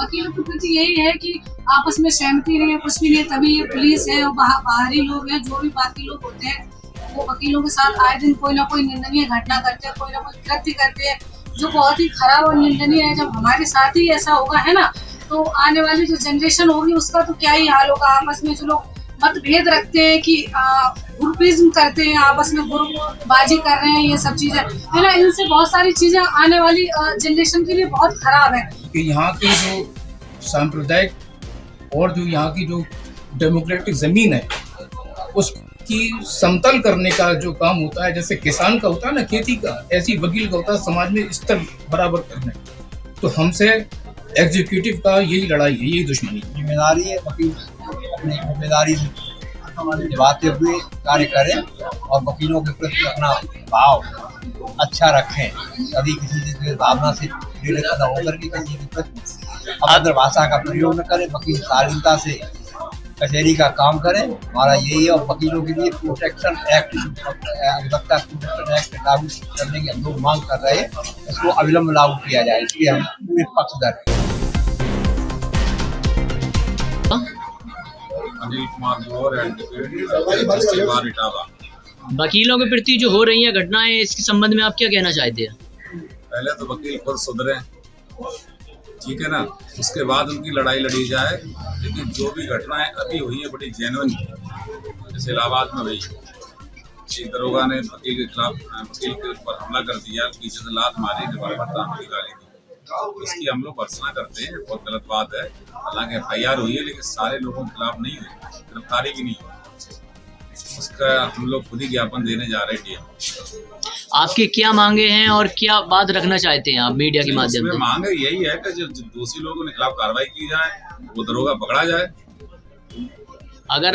वकीलों की प्रति यही है कि आपस में सहमति नहीं है, कुछ भी नहीं है, तभी ये पुलिस है और बाहरी लोग हैं, जो भी बाकी लोग होते हैं, वो वकीलों के साथ आए दिन कोई ना कोई निंदनीय घटना करते हैं, कोई ना कोई कृत्य करते हैं, जो बहुत ही खराब और निंदनीय है। जब हमारे साथ ही ऐसा होगा, है ना, तो आने वाली जो जनरेशन होगी उसका तो क्या ही हाल होगा। आपस में जो लोग मतभेद रखते हैं कि ग्रुपिज्म करते हैं, आपस में ग्रुपबाजी कर रहे हैं, ये सब चीजें है ना, इनसे बहुत सारी चीजें आने वाली जनरेशन के लिए बहुत खराब है। कि यहाँ की जो सांप्रदायिक और जो यहाँ की जो डेमोक्रेटिक जमीन है उसकी समतल करने का जो काम होता है, जैसे किसान का होता है ना खेती का, ऐसी वकील का होता है समाज में स्तर बराबर करने का। तो हमसे एग्जीक्यूटिव का यही लड़ाई है, यही दुश्मनी है। जिम्मेदारी है वकील अपनी जिम्मेदारी निभाते हुए कार्य करें और वकीलों के प्रति अपना भाव अच्छा रखें, कभी किसी से भावना से प्रेरित न होकर के किसी के प्रति अभद्र भाषा का प्रयोग न करें। वकील शालीनता से कचहरी का काम करें, हमारा यही है। और वकीलों के लिए प्रोटेक्शन एक्ट, अधिवक्ता प्रोटेक्शन एक्ट लागू करने की हम लोग मांग कर रहे हैं, इसको अविलंब लागू किया जाए, इसके हम पूरे पक्षधर हैं। अनिल कुमार गौर, वकीलों के प्रति जो हो रही है घटनाएं, इसके संबंध में आप क्या कहना चाहते हैं? पहले तो वकील खुद सुधरे, ठीक है ना, उसके बाद उनकी लड़ाई लड़ी जाए। लेकिन जो भी घटनाएं अभी हुई है बड़ी जेन्युइन, जैसे इलाहाबाद में हुई, दरोगा ने वकील के खिलाफ वकील के ऊपर हमला कर दिया, पीछे से लात मारी, गाली दी, इसकी हम लोग भर्त्सना करते हैं, बहुत गलत बात है। हालांकि FIR हुई है लेकिन सारे लोगों के खिलाफ नहीं हुई, गिरफ्तारी भी नहीं हुई, उसका हम लोग खुद ही ज्ञापन देने जा रहे हैं DM। आपकी क्या मांगे हैं और क्या बात रखना चाहते हैं आप मीडिया के माध्यम से? मांग यही है कि जो दोषी लोगों के खिलाफ कार्रवाई की जाए, वो दरोगा पकड़ा जाए। अगर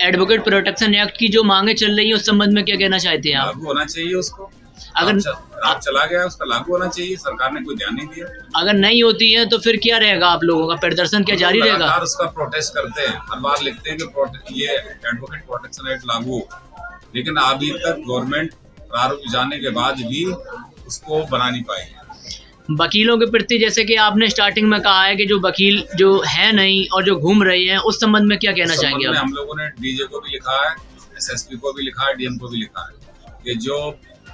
एडवोकेट प्रोटेक्शन एक्ट की जो मांगे चल रही है उस संबंध में क्या कहना चाहते हैं आप? लागू होना चाहिए उसको, अगर आप चला गया उसका लागू होना चाहिए, सरकार ने कोई ध्यान नहीं दिया। अगर नहीं होती है तो फिर क्या रहेगा? आप लोगों का प्रदर्शन क्या जारी रहेगा? लगातार उसका प्रोटेस्ट करते हैं, हर बार लिखते हैं कि ये एडवोकेट प्रोटेक्शन एक्ट लागू हो, लेकिन अभी तक गवर्नमेंट प्रारूप जाने के बाद भी उसको बना नहीं पाई। वकीलों के प्रति जैसे कि आपने स्टार्टिंग में कहा है कि जो वकील जो है नहीं और जो घूम रही हैं, उस संबंध में क्या कहना चाहेंगे आप? हम लोगों ने DG को भी लिखा है, SSP को भी लिखा है, DM को भी लिखा है कि जो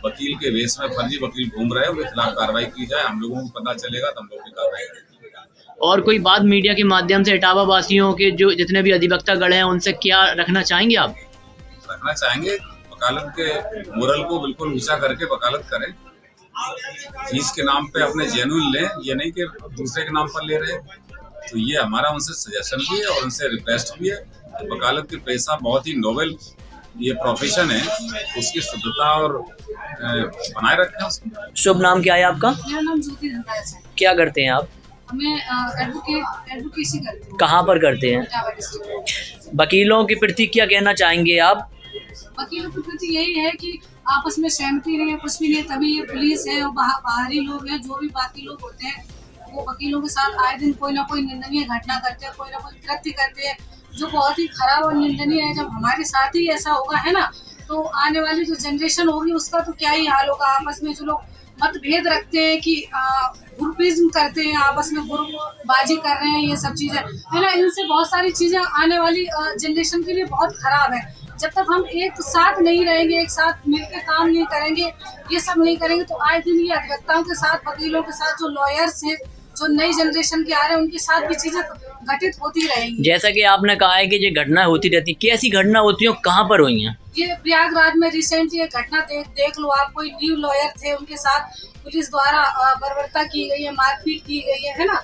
वकील के वेश में फर्जी वकील घूम रहे हैं उनके खिलाफ कार्रवाई की जाए। हम लोगों को पता चलेगा तो हम लोग भी कार्रवाई करेंगे। और कोई बात मीडिया के माध्यम से इटावा वासियों के जो जितने भी अधिवक्ता गण हैं उनसे क्या रखना चाहेंगे आप? रखना चाहेंगे वकालत के मोरल को बिल्कुल ऊंचा करके वकालत करें, फीस के नाम पे अपने जेन्युइन लें, ये नहीं कि दूसरे के नाम पर ले रहे। तो ये हमारा उनसे सजेशन भी है और उनसे रिक्वेस्ट भी है। वकालत की पेशा बहुत ही नोबेल ये प्रोफेशन है, उसकी शुद्धता और बनाए रखें उसको। शुभ नाम क्या है आपका? मेरा नाम ज्योति धंधा है। क्या करते हैं आप? हमें एडवोकेसी करते हैं। कहाँ पर करते हैं? इटावा डिस्ट्रिक्ट। वकीलों के प्रति क्या कहना चाहेंगे आप? वकीलों की प्रति यही है कि आपस में सहमति नहीं है, कुछ भी नहीं है, तभी ये पुलिस है और बाहरी लोग हैं, जो भी बाकी लोग होते हैं, वो वकीलों के साथ आए दिन कोई ना कोई निंदनीय घटना करते हैं, कोई ना कोई कृत्य करते हैं, जो बहुत ही खराब और निंदनीय है। जब हमारे साथ ही ऐसा होगा, है ना, तो आने वाली जो जनरेशन होगी उसका तो क्या ही हाल होगा। आपस में जो लोग मतभेद रखते हैं कि ग्रुपिज्म करते हैं, आपस में ग्रुपबाजी कर रहे हैं, ये सब चीजें है ना, इनसे बहुत सारी चीजें आने वाली जनरेशन के लिए बहुत खराब है। जब तक हम एक साथ नहीं रहेंगे, एक साथ मिलकर काम नहीं करेंगे, ये सब नहीं करेंगे, तो आए दिन ये अधिवक्ताओं के साथ, वकीलों के साथ, जो लॉयर्स हैं, जो नई जनरेशन के आ रहे हैं, उनके साथ भी चीजें घटित होती रहेंगी। जैसा कि आपने कहा है कि ये घटना होती रहती, कैसी घटना होती है, कहाँ पर हुई हैं? ये प्रयागराज में रिसेंटली एक घटना देख लो आप। कोई न्यू लॉयर थे, उनके साथ पुलिस द्वारा बर्बरता की गई है, मारपीट की गई है ना।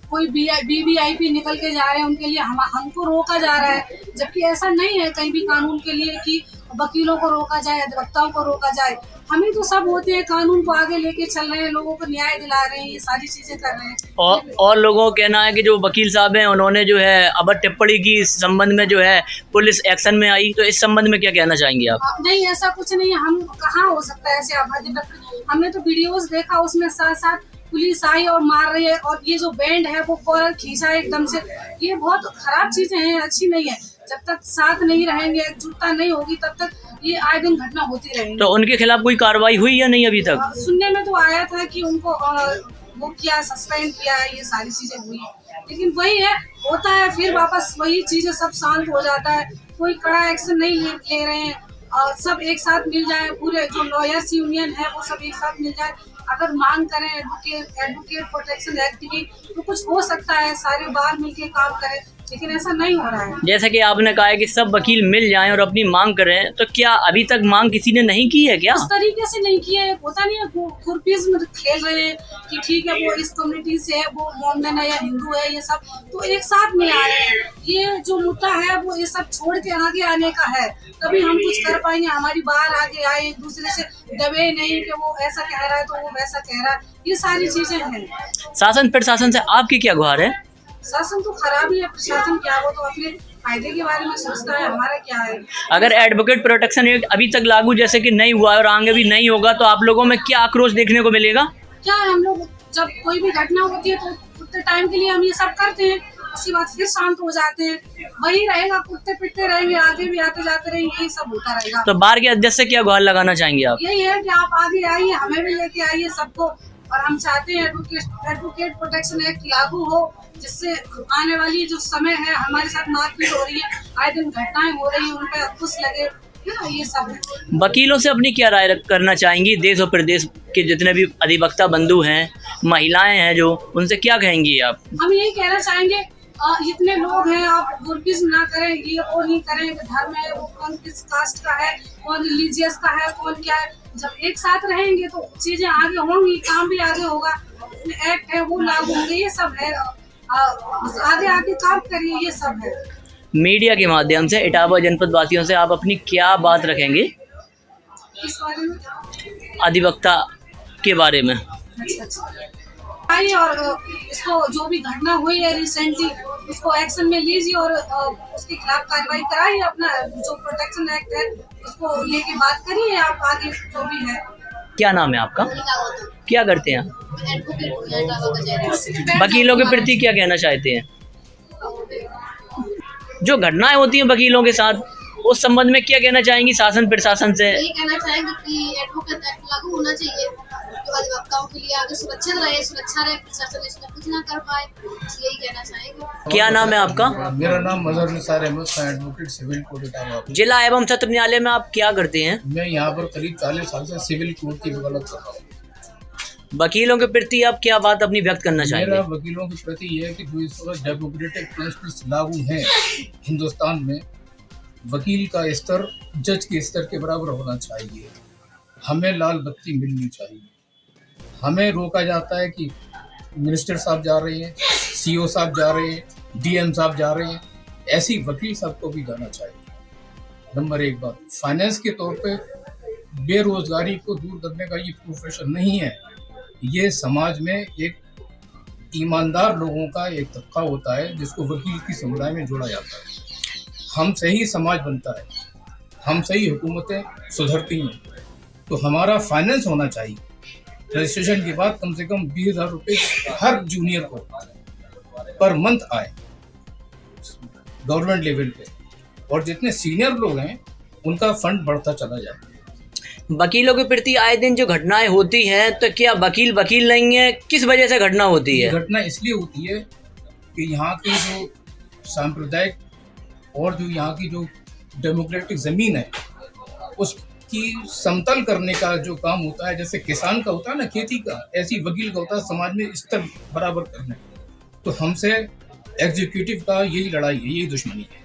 कोई VVIP निकल के जा रहे हैं, उनके लिए हमको रोका जा रहा है, जबकि ऐसा नहीं है कहीं भी कानून के लिए कि वकीलों को रोका जाए, अधिवक्ताओं को रोका जाए। हम ही तो सब होते हैं, कानून को आगे लेके चल रहे हैं, लोगों को न्याय दिला रहे हैं, ये सारी चीजें कर रहे हैं। और लोगों का कहना है कि जो वकील साहब हैं उन्होंने जो है अभद्र टिप्पणी की, इस संबंध में जो है पुलिस एक्शन में आई, तो इस संबंध में क्या कहना चाहेंगे आप? नहीं, ऐसा कुछ नहीं है। हम कहाँ हो सकता है ऐसे अभद्र? हमने तो वीडियोस देखा, उसमें साथ साथ पुलिस आई और मार रही है, और ये जो बैंड है वो कॉलर खींचा है एकदम से। ये बहुत खराब चीजें हैं, अच्छी नहीं है। जब तक साथ नहीं रहेंगे, एकजुटता नहीं होगी, तब तक ये आए दिन घटना होती रहेगी। तो उनके खिलाफ कोई कार्रवाई हुई या नहीं अभी तक? सुनने में तो आया था कि उनको वो किया, सस्पेंड किया है, ये सारी चीजें हुई है। लेकिन वही है, होता है फिर वापस वही चीजें, सब शांत हो जाता है, कोई कड़ा एक्शन नहीं ले रहे हैं। और सब एक साथ मिल जाए, पूरे जो लॉयर्स यूनियन है वो सब एक साथ मिल जाए, अगर मांग करें एडवोकेट प्रोटेक्शन एक्ट की, तो कुछ हो सकता है, सारे बार मिलके काम करें, लेकिन ऐसा नहीं हो रहा है। जैसे कि आपने कहा है कि सब वकील मिल जाएं और अपनी मांग करें, तो क्या अभी तक मांग किसी ने नहीं की है क्या? उस तरीके से नहीं किया है, होता नहीं है, ग्रुपिज्म खेल रहे हैं कि ठीक है वो इस कम्युनिटी से है, वो मोमडन है या हिंदू है, ये सब तो एक साथ नहीं आ रहे हैं। ये जो मुद्दा है वो ये सब छोड़ के आगे आने का है, तभी हम कुछ कर पाएंगे। हमारी बाहर आगे आए, एक दूसरे से दबे नहीं कि वो ऐसा कह रहा है तो वो वैसा कह रहा है, ये सारी चीजें हैं। शासन प्रशासन से आपकी क्या गुहार है? शासन तो खराब ही है, प्रशासन क्या, वो तो अपने फायदे के बारे में सोचता है, हमारा क्या है। अगर एडवोकेट प्रोटेक्शन एक्ट अभी तक लागू जैसे कि नहीं हुआ और आगे भी नहीं होगा, तो आप लोगों में क्या आक्रोश देखने को मिलेगा? क्या है, हम लोग जब कोई भी घटना होती है तो उतने टाइम के लिए हम ये सब करते हैं, उसके बाद फिर शांत हो जाते हैं, वही रहेगा, कुत्ते पिटते रहेंगे, आगे भी आते जाते रहेंगे, यही सब होता रहेगा। तो बार के अध्यक्ष से क्या गुहार लगाना चाहेंगे आप? यही है कि आप आगे आइए, हमें भी लेके आइए सबको, और हम चाहते हैं एडवोकेट प्रोटेक्शन एक्ट लागू हो, जिससे आने वाली जो समय है, हमारे साथ मारपीट हो रही है, आए दिन घटनाएं हो रही है, उन पर अंकुश लगे, है ना, ये सब है। वकीलों से अपनी क्या राय करना चाहेंगी? देश और प्रदेश के जितने भी अधिवक्ता बंधु हैं, महिलाएं हैं जो, उनसे क्या कहेंगी आप? हम यही कहना चाहेंगे, इतने लोग हैं, आप ग्रुपिज्म ना करें, ये वो नहीं करें, धर्म है वो कौन किस कास्ट का है, कौन रिलीजियस का है, कौन क्या है। जब एक साथ रहेंगे तो चीजें आगे होंगी, काम भी आगे होगा, एक्ट है वो लागू होंगे, ये सब है, आगे आगे काम करिए, ये सब है। मीडिया के माध्यम से इटावा जनपद वासियों से आप अपनी क्या बात रखेंगे इस बारे में, अधिवक्ता के बारे में? अच्छा आइए और इसको जो भी घटना हुई है रिसेंटली, उसको एक्शन में लीजिए और उसके खिलाफ कार्रवाई कराइए, अपना जो प्रोटेक्शन एक्ट है उसको लेके बात करिए, आप आगे जो भी है। क्या नाम है आपका? क्या करते हैं? वकीलों के प्रति क्या कहना चाहते हैं? जो घटनाएं होती हैं वकीलों के साथ, उस संबंध में क्या कहना चाहेंगी शासन प्रशासन से? यही कहना चाहेंगे कि एडवोकेट एक्ट लागू होना चाहिए, जो अधिवक्ताओं के लिए आगे सुरक्षा रहे, प्रशासन इसमें कुछ ना कर पाए, यही कहना चाहेंगे। क्या नाम है आपका? मेरा नाम मजहर निसार अहमद, मैं एडवोकेट सिविल कोर्ट इटावा। जिला एवं सत्र न्यायालय में आप क्या करते हैं? मैं यहाँ पर करीब 40 साल से सिविल कोर्ट की वकालत कर रहा हूँ। वकीलों के प्रति आप क्या बात अपनी व्यक्त करना मेरा चाहेंगे? वकीलों के प्रति ये है कि जो इस वक्त डेमोक्रेटिक प्रिंसिपल्स लागू हैं हिंदुस्तान में, वकील का स्तर जज के स्तर के बराबर होना चाहिए। हमें लाल बत्ती मिलनी चाहिए। हमें रोका जाता है कि मिनिस्टर साहब जा रहे हैं, सीओ साहब जा रहे हैं, डीएम साहब जा रहे हैं, ऐसी वकील साहब को भी जाना चाहिए। नंबर एक बात, फाइनेंस के तौर पे बेरोजगारी को दूर करने का ये प्रोफेशन नहीं है, ये समाज में एक ईमानदार लोगों का एक तबका होता है जिसको वकील की समुदाय में जोड़ा जाता है। हमसे ही समाज बनता है, हमसे ही हुकूमतें सुधरती हैं, तो हमारा फाइनेंस होना चाहिए। रजिस्ट्रेशन के बाद कम से कम 20,000 रुपये हर जूनियर को पर मंथ आए गवर्नमेंट लेवल पे, और जितने सीनियर लोग हैं उनका फंड बढ़ता चला जाए। वकीलों के प्रति आए दिन जो घटनाएं होती हैं, तो क्या वकील नहीं है? किस वजह से घटना होती है? घटना इसलिए होती है कि यहाँ की जो सांप्रदायिक और जो यहाँ की जो डेमोक्रेटिक ज़मीन है उसकी समतल करने का जो काम होता है, जैसे किसान का होता है ना खेती का, ऐसी वकील का होता है समाज में स्तर बराबर करने। तो हमसे एग्जीक्यूटिव का यही लड़ाई है, यही दुश्मनी है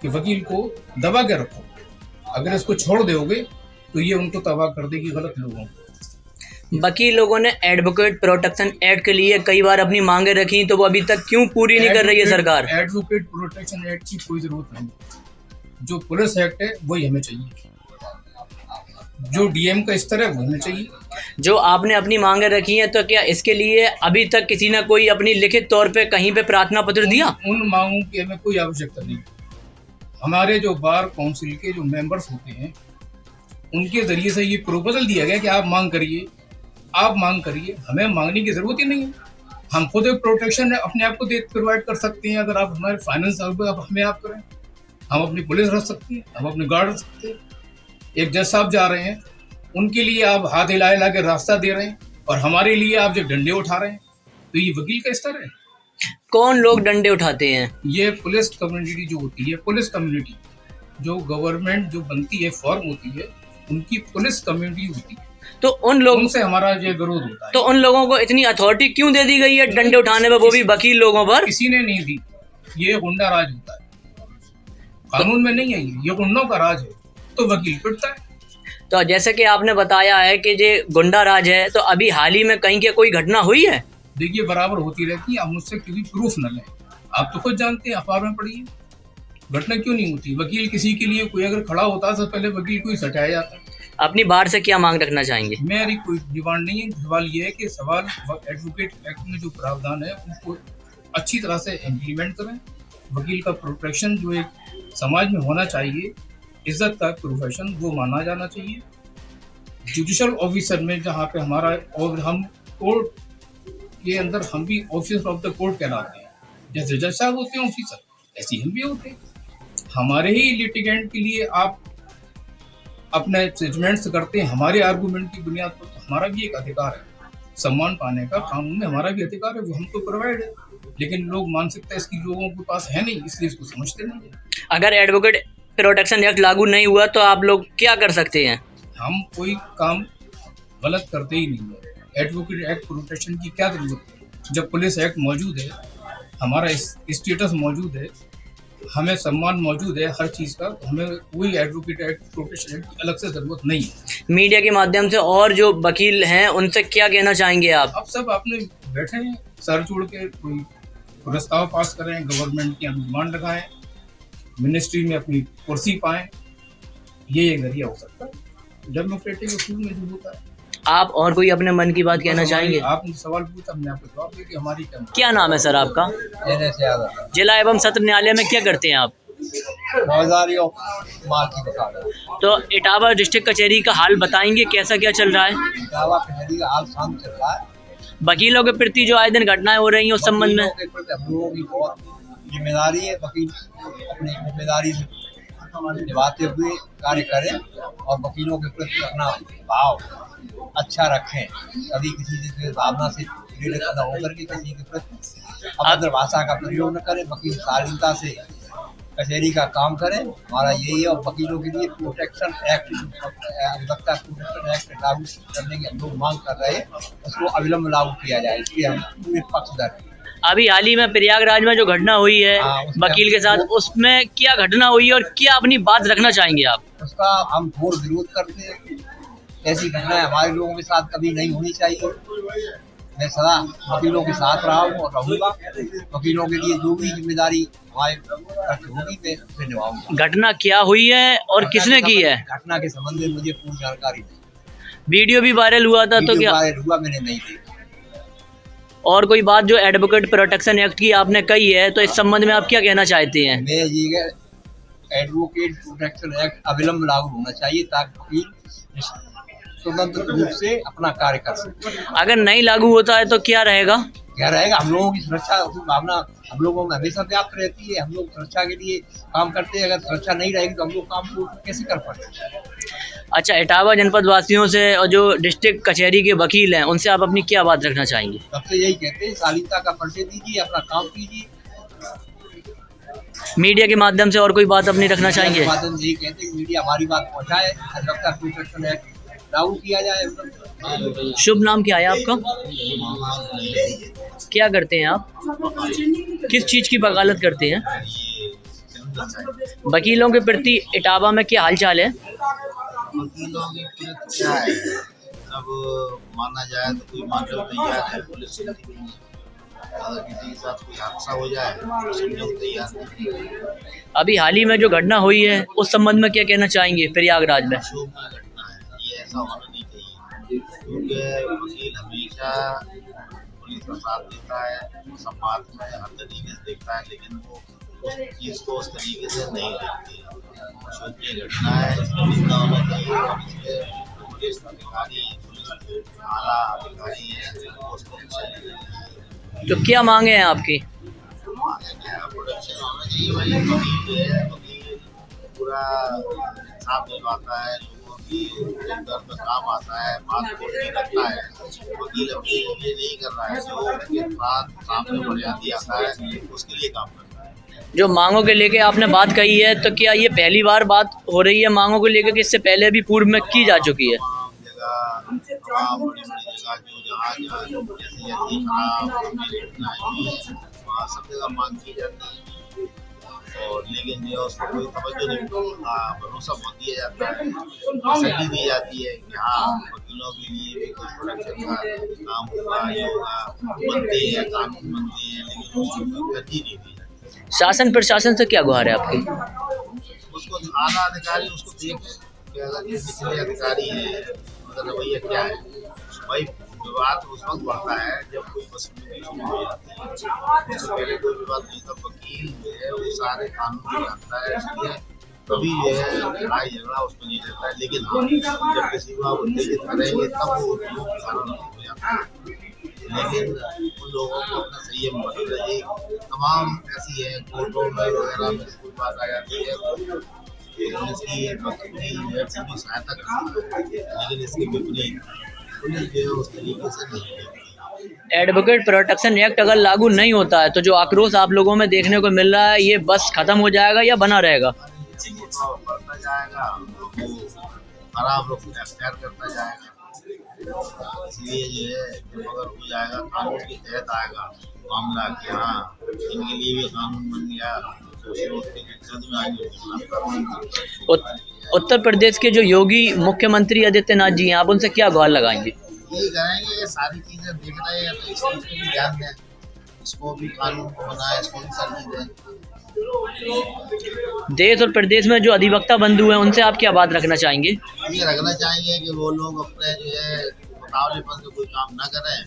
कि वकील को दबा के रखो, अगर इसको छोड़ दोगे तो ये उनको तबाह कर देगी गलत लोगों को। वकील लोगों ने एडवोकेट प्रोटेक्शन एक्ट के लिए कई बार अपनी मांगे रखी, तो वो अभी तक क्यों पूरी नहीं कर रही है सरकार? एडवोकेट प्रोटेक्शन एक्ट की कोई जरूरत नहीं, जो पुलिस एक्ट है वही हमें चाहिए, जो डीएम का स्तर है वो हमें चाहिए। जो आपने अपनी मांगे रखी हैं, तो क्या इसके लिए अभी तक किसी ने कोई अपनी लिखित तौर पे कहीं पे प्रार्थना पत्र दिया? उन मांगों की हमें कोई आवश्यकता नहीं। हमारे जो बार काउंसिल के जो मेंबर्स होते हैं उनके जरिए से ये प्रोपोजल दिया गया कि आप मांग करिए, आप मांग करिए, हमें मांगने की जरूरत ही नहीं है। हम खुद एक प्रोटेक्शन अपने आप को प्रोवाइड कर सकते हैं। अगर आप हमारे फाइनेंस आप हमें आप करें, हम अपनी पुलिस रख सकते हैं, हम अपने गार्ड रख सकते हैं। एक जज साहब जा रहे हैं, उनके लिए आप हाथ हिला के रास्ता दे रहे हैं, और हमारे लिए आप जो डंडे उठा रहे हैं, तो ये वकील का स्तर है? कौन लोग डंडे उठाते हैं? ये पुलिस कम्युनिटी जो होती है, पुलिस कम्युनिटी जो गवर्नमेंट जो बनती है, फॉर्म होती है, उनकी पुलिस कम्युनिटी होती है, तो उन लोगों उनसे हमारा ये विरोध होता है। तो उन लोगों को इतनी अथॉरिटी क्यों दे दी गई है डंडे उठाने में, वो भी वकील लोगों पर? किसी ने नहीं दी। ये गुंडा राज होता है, कानून में नहीं है, ये गुंडों का राज है, तो वकील पिटता है। तो जैसे कि आपने बताया है कि ये गुंडा राज है, तो अभी हाल ही में कहीं के कोई घटना हुई है? देखिए, बराबर होती रहती है, आप मुझसे कभी प्रूफ न लें, आप तो खुद जानते हैं, अखबार में पढ़िए, घटना क्यों नहीं होती। वकील किसी के लिए कोई अगर खड़ा होता है तो पहले वकील को ही सटाया जाता है। अपनी बार से क्या मांग रखना चाहेंगे? मेरी कोई डिमांड नहीं है, सवाल ये है कि सवाल एडवोकेट एक्ट में जो प्रावधान है उनको अच्छी तरह से इम्प्लीमेंट करें। वकील का प्रोटेक्शन जो एक समाज में होना चाहिए, इज्जत का प्रोफेशन, वो माना जाना चाहिए। जुडिशल ऑफिसर में जहाँ पे हमारा, और हम कोर्ट के अंदर हम भी ऑफिसर ऑफ द कोर्ट कहलाते हैं, जैसे जज साहब होते हैं ऑफिसर, ऐसे हम भी होते हैं। हमारे ही लिटिगेंट के लिए आप अपने जजमेंट्स करते हैं, हमारे आर्गूमेंट की बुनियाद पर, तो हमारा भी एक अधिकार है, सम्मान पाने का कानून में हमारा भी अधिकार है, वो हमको प्रोवाइड है। लेकिन लोग मानसिकता इसकी लोगों के पास है नहीं, इसलिए इसको समझते नहीं है। अगर एडवोकेट प्रोटेक्शन एक्ट लागू नहीं हुआ तो आप लोग क्या कर सकते हैं? हम कोई काम गलत करते ही नहीं है। एडवोकेट एक्ट प्रोटेक्शन की क्या जरूरत है, जब पुलिस एक्ट मौजूद है, हमारा स्टेटस मौजूद है, हमें सम्मान मौजूद है हर चीज़ का, तो हमें कोई एडवोकेट एक्ट प्रोटेक्शन एक्ट की अलग से ज़रूरत नहीं है। मीडिया के माध्यम से और जो वकील हैं उनसे क्या कहना चाहेंगे आप? अब सब अपने बैठे हैं, सर जोड़ के कोई प्रस्ताव पास करें, गवर्नमेंट की हम डिमांड लगाएं, मिनिस्ट्री में अपनी कुर्सी पाएं, ये जरिया हो सकता है डेमोक्रेटिक उसूल में जो होता है। आप और कोई अपने मन की बात कहना चाहेंगे? आपने सवाल पूछा, हमने आपको जवाब दे दिया। हमारी क्या नाम है सर आपका? जिला एवं सत्र न्यायालय में क्या करते हैं आप? फौजदारी और माल की वकालत। तो इटावा डिस्ट्रिक्ट कचहरी का हाल बताएंगे, कैसा क्या चल रहा है? इटावा कचहरी का हाल शांत चल रहा है। वकीलों के प्रति जो आए दिन घटनाएं हो रही हैं उस संबंध में वकीलों के प्रति हम लोगों की बहुत जिम्मेदारी है। वकील अपनी जिम्मेदारी से निभाते हुए कार्य करें और वकीलों के प्रति अपना भाव अच्छा रखें, कभी किसी से भावना से प्रेरित न होकर के किसी के प्रति अभद्र भाषा का प्रयोग न करें। वकील शालीनता से कचहरी का काम करें, हमारा यही है। और वकीलों के लिए प्रोटेक्शन एक्ट, अधिवक्ता प्रोटेक्शन एक्ट लागू करने की हम लोग मांग कर रहे हैं, उसको अविलंब लागू किया जाए, इसलिए हम पूरे पक्षधर हैं। अभी हाल ही में प्रयागराज में जो घटना हुई है वकील के साथ, उसमें क्या घटना हुई है और क्या अपनी बात रखना चाहेंगे आप? उसका हम घोर विरोध करते हैं। ऐसी घटनाएं हमारे लोगों के साथ कभी नहीं होनी चाहिए। मैं सदा वकीलों के साथ रहा हूँ और रहूँगा। वकीलों के लिए जो भी जिम्मेदारी हमारे होगी मैं उसे निभाऊंगा। घटना क्या हुई है और किसने की है? घटना के संबंध में मुझे पूरी जानकारी नहीं। वीडियो भी वायरल हुआ था, तो क्या वायरल हुआ मैंने नहीं देखा। और कोई बात जो एडवोकेट प्रोटेक्शन एक्ट की आपने कही है, तो इस संबंध में आप क्या कहना चाहते हैं? मैं ये एडवोकेट प्रोटेक्शन एक्ट अविलंब लागू होना चाहिए ताकि वकील स्वतंत्र रूप से अपना कार्य कर सके। अगर नहीं लागू होता है तो क्या रहेगा? क्या रहेगा, हम लोगों की सुरक्षा की भावना हम लोगों में हमेशा व्याप्त रहती है। हम लोग सुरक्षा के लिए काम करते हैं, अगर सुरक्षा नहीं रहेगी तो हम लोग काम को कैसे कर पाएंगे। अच्छा, इटावा जनपद वासियों से और जो डिस्ट्रिक्ट कचहरी के वकील हैं उनसे आप अपनी क्या बात रखना चाहेंगे? सबसे यही कहते हैं, शालीनता का परिचय दीजिए, अपना काम कीजिए। मीडिया के माध्यम से और कोई बात अपनी रखना चाहेंगे? माध्यम से यही कहते हैं मीडिया हमारी बात पहुँचाए, अधिवक्ता प्रोटेक्शन एक्ट लागू किया जाए। शुभ नाम क्या है आपका? क्या करते हैं आप? किस चीज़ की वकालत करते हैं? वकीलों के प्रति इटावा में क्या हालचाल है? वकीलों की प्रति क्या है, अब माना जाए तो कोई मानव तैयार है पुलिस के लिए, अगर किसी के साथ कोई हादसा हो जाए तो समझो तैयार नहीं। अभी हाल ही में जो घटना हुई है उस संबंध में क्या कहना चाहेंगे प्रयागराज में? शोक की घटना है, ये ऐसा होना नहीं चाहिए, क्योंकि वकील हमेशा पुलिस का साथ देता है, समाज में हर तरीके से देखता है, लेकिन वो उस चीज़ को उस तरीके से नहीं देखती है। शोक की घटना है, इसमें निंदा होना चाहिए और इसके पुलिस अधिकारी, पुलिस आला अधिकारी हैं, उसको तो क्या मांगे हैं आपकी? प्रोटेक्शन होना चाहिए। वही वकील है, वकील पूरा साफ दिलवाता है, लोगों कि घर में काम आता है, बात बोलने लगता है। वकील अपने लिए नहीं कर रहा है, जो उसके साथ सामने बुनियादी आता है उसके लिए काम करता है। जो मांगों के लेके आपने बात कही है, तो क्या ये पहली बार बात हो रही है मांगों को लेकर कि इससे पहले भी पूर्व में की जा चुकी है? तमाम बड़ी बड़ी जगह जो जहाँ जैसे वहाँ सब जगह मांग की जाती है, और लेकिन ये उसको कोई तवज्जो नहीं, भरोसा बहुत दिया जाता है, तसल्ली दी जाती है कि हाँ वकीलों के लिए भी कुछ प्रोडक्शन का काम होगा, ये होगा, बनते हैं कानून बनते हैं, लेकिन उसको तरजीह नहीं दी जाती। शासन प्रशासन से क्या गुहार है आपकी? उसको आला अधिकारी उसको देखे कि अगर ये निचले अधिकारी है मतलब रवैया क्या है। भाई विवाद उस वक्त बढ़ता है जब कोई वसूली शुरू हो जाती है, उससे पहले कोई विवाद नहीं था। वकील जो है वो सारे कानून जानता है, इसलिए कभी जो है लड़ाई झगड़ा उसमें नहीं रहता है। लेकिन हाँ जब किसी को आप उत्तेजित करेंगे तब वो कारण हो जाता है। लेकिन उन लोगों को अपना संयम बरतना चाहिए। तमाम ऐसी है कोर्टों में वगैरह में कोई बात आ जाती है पुलिस की पूरी सहायता करती है, लेकिन इसके विपरीत पुलिस जो है उस तरीके से नहीं करती। एडवोकेट प्रोटेक्शन एक्ट अगर लागू नहीं होता है तो जो आक्रोश आप लोगों में देखने को मिल रहा है, ये बस खत्म हो जाएगा या बना रहेगा? बढ़ता जाएगा, खराब रुख अख्तियार करता जाएगा। इसलिए जो है जब अगर हो जाएगा कानून के तहत आएगा मामला कि हाँ इनके लिए भी कानून बन गया, उत्तर प्रदेश के जो योगी मुख्यमंत्री आदित्यनाथ जी हैं, आप उनसे क्या गुहार लगाएंगे? ये करेंगे ये सारी चीजें देख रहे हैं तो इस चीज पे भी ध्यान दें, इसको भी कानून को बनाए, इसको भी तरजीह दें। देश और प्रदेश में जो अधिवक्ता बंधु हैं उनसे आप क्या बात रखना चाहेंगे? ये रखना चाहेंगे कि वो लोग अपने जो है मुतावलेपन से कोई काम ना करें,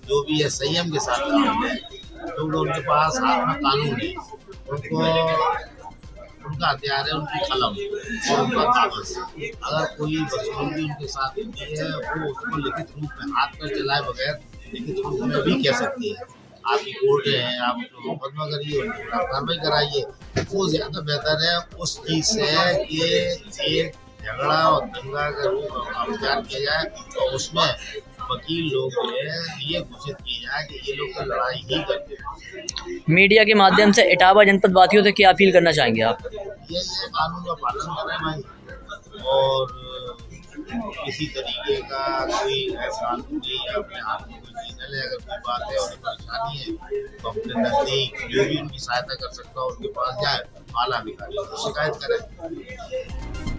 जो भी है संयम के साथ काम करें, क्योंकि उनके पास हाथ में कानून है, उनको उनका हथियार है उनकी कलम और उनका कागज। अगर कोई वसूली उनके साथ होती है वो उसको लिखित रूप में हाथ पर चलाए बगैर लिखित रूप में भी कह सकती है। आपकी कोर्ट है, आप उसको मुकदमा करिए, कार्रवाई कराइए, वो ज़्यादा बेहतर है उस चीज़ से कि ये झगड़ा और दंगा का रूप अख्तियार किया जाए और उसमें वकील लोग जो है ये घोषित किया जाए कि ये लोग तो लड़ाई ही करते हैं। मीडिया के माध्यम से इटावा जनपद वासियों से क्या अपील करना चाहेंगे आप? ये कानून का पालन करें भाई, और किसी तरीके का कोई ऐसा नहीं है अपने हाथ में कोई चीज है। अगर कोई बात है और परेशानी है तो अपने नजदीक जो भी उनकी सहायता कर सकता है उनके पास जाए, आला अधिकारी शिकायत करें।